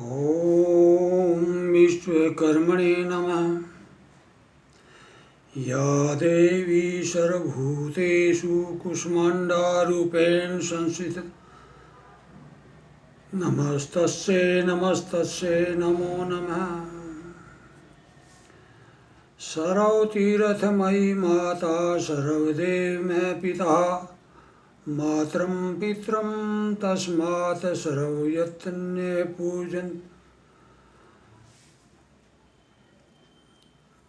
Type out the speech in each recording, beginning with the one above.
ॐ विश्वकर्मणे नमः। या देवी सर्वभूतेषु कुष्माण्डारूपेण संस्थिता नमस्तस्यै नमस्तस्यै नमो नमः। सर्वतीर्थमयी माता सर्वदेवमय पिता मातरं पितरं तस्मात् सर्वयत्ने पूजन।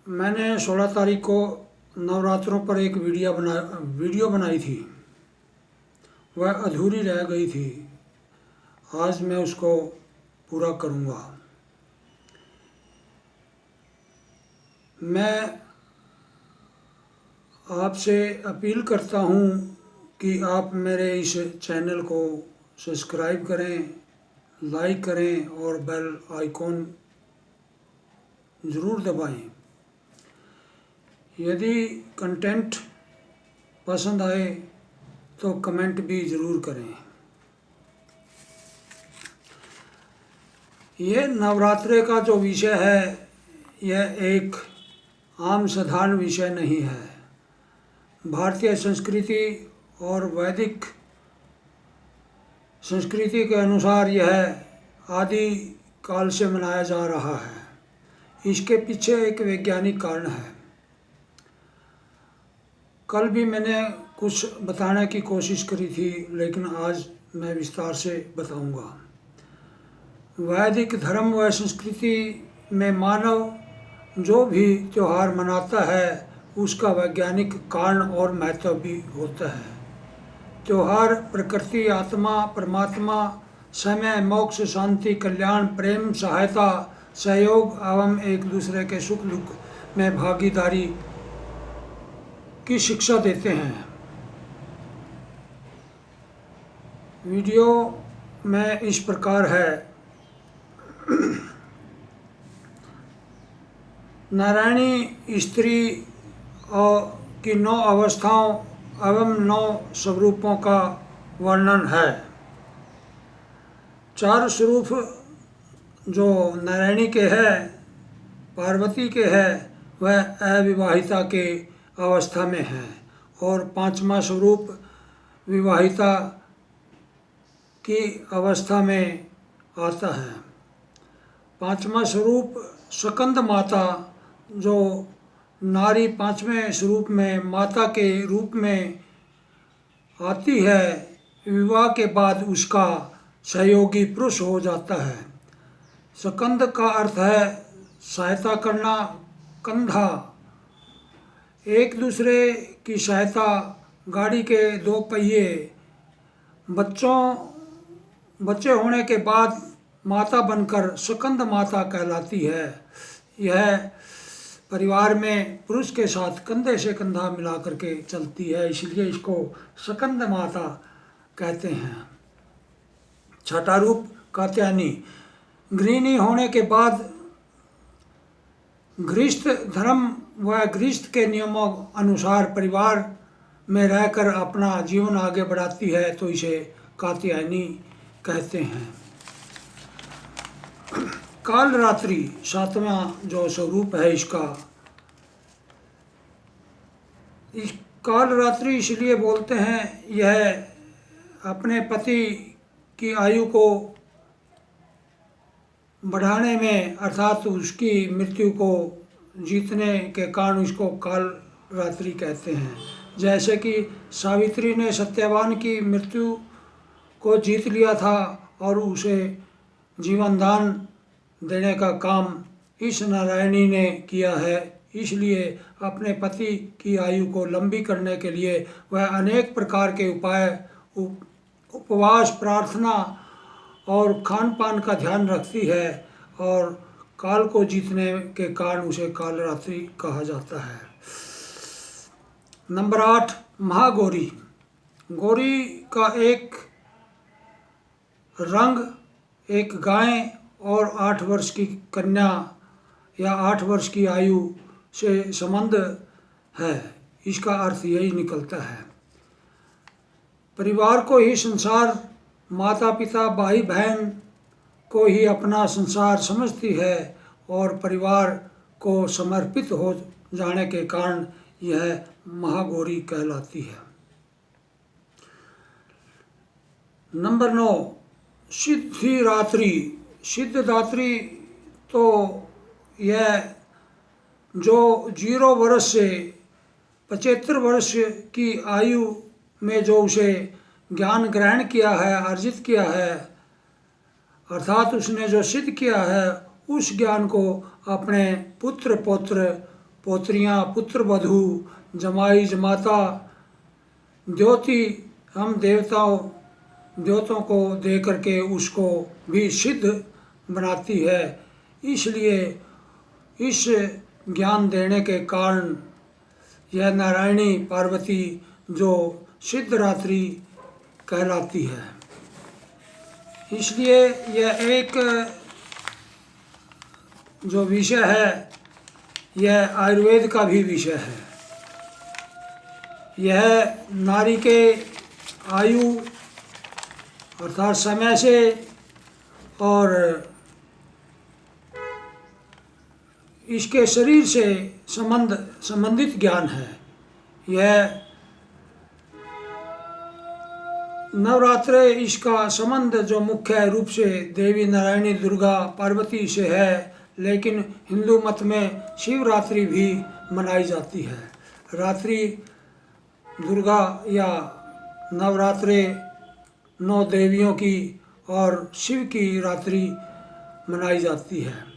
मैंने 16 तारीख को नवरात्रों पर एक वीडियो बनाई थी, वह अधूरी रह गई थी। आज मैं उसको पूरा करूँगा। मैं आपसे अपील करता हूँ कि आप मेरे इस चैनल को सब्सक्राइब करें, लाइक करें और बेल आइकॉन ज़रूर दबाएं। यदि कंटेंट पसंद आए तो कमेंट भी ज़रूर करें। ये नवरात्रे का जो विषय है, यह एक आम साधारण विषय नहीं है। भारतीय संस्कृति और वैदिक संस्कृति के अनुसार यह आदि काल से मनाया जा रहा है। इसके पीछे एक वैज्ञानिक कारण है। कल भी मैंने कुछ बताने की कोशिश करी थी, लेकिन आज मैं विस्तार से बताऊंगा। वैदिक धर्म व संस्कृति में मानव जो भी त्यौहार मनाता है उसका वैज्ञानिक कारण और महत्व भी होता है। त्यौहार प्रकृति, आत्मा, परमात्मा, समय, मोक्ष, शांति, कल्याण, प्रेम, सहायता, सहयोग एवं एक दूसरे के सुख दुख में भागीदारी की शिक्षा देते हैं। वीडियो में इस प्रकार है। नारायणी स्त्री की 9 अवस्थाओं एवं 9 स्वरूपों का वर्णन है। 4 स्वरूप जो नारायणी के है, पार्वती के है, वह अविवाहिता के अवस्था में है और 5वां स्वरूप विवाहिता की अवस्था में आता है। 5वां स्वरूप स्कंद माता, जो नारी 5वें स्वरूप में माता के रूप में आती है, विवाह के बाद उसका सहयोगी पुरुष हो जाता है। स्कंद का अर्थ है सहायता करना, कंधा, एक दूसरे की सहायता, गाड़ी के 2 पहिए। बच्चे होने के बाद माता बनकर स्कंद माता कहलाती है। यह परिवार में पुरुष के साथ कंधे से कंधा मिला करके चलती है, इसलिए इसको स्कंद माता कहते हैं। 6ठा रूप कात्यायनी, गृहिणी होने के बाद गृहस्थ धर्म व गृहस्थ के नियमों अनुसार परिवार में रहकर अपना जीवन आगे बढ़ाती है, तो इसे कात्यायनी कहते हैं। कालरात्रि 7वां जो स्वरूप है इसका। इस कालरात्रि इसलिए बोलते हैं, यह अपने पति की आयु को बढ़ाने में अर्थात उसकी मृत्यु को जीतने के कारण इसको कालरात्रि कहते हैं। जैसे कि सावित्री ने सत्यवान की मृत्यु को जीत लिया था और उसे जीवन दान देने का काम इस नारायणी ने किया है। इसलिए अपने पति की आयु को लंबी करने के लिए वह अनेक प्रकार के उपाय, उपवास, प्रार्थना और खान पान का ध्यान रखती है और काल को जीतने के कारण उसे कालरात्रि कहा जाता है। नंबर 8 महागौरी। गौरी का एक रंग एक गाय और 8 वर्ष की कन्या या 8 वर्ष की आयु से संबंध है। इसका अर्थ यही निकलता है। परिवार को ही संसार, माता पिता, भाई बहन को ही अपना संसार समझती है और परिवार को समर्पित हो जाने के कारण यह महागौरी कहलाती है। नंबर 9, सिद्धिदात्री। सिद्धिदात्री तो यह जो 0 वर्ष से 75 वर्ष की आयु में जो उसे ज्ञान ग्रहण किया है, अर्जित किया है, अर्थात उसने जो सिद्ध किया है, उस ज्ञान को अपने पुत्र पौत्र पौत्रियाँ, पुत्र वधू, जमाई जमाता, द्योती हम देवताओं को दे करके उसको भी सिद्ध बनाती है। इसलिए इस ज्ञान देने के कारण यह नारायणी पार्वती जो सिद्धिदात्री कहलाती है। इसलिए यह एक जो विषय है, यह आयुर्वेद का भी विषय है। यह नारी के आयु अर्थात समय से और इसके शरीर से संबंधित ज्ञान है। यह नवरात्र, इसका संबंध जो मुख्य रूप से देवी नारायणी दुर्गा पार्वती से है, लेकिन हिंदू मत में शिवरात्रि भी मनाई जाती है। रात्रि दुर्गा या नवरात्रे 9 देवियों की और शिव की रात्रि मनाई जाती है।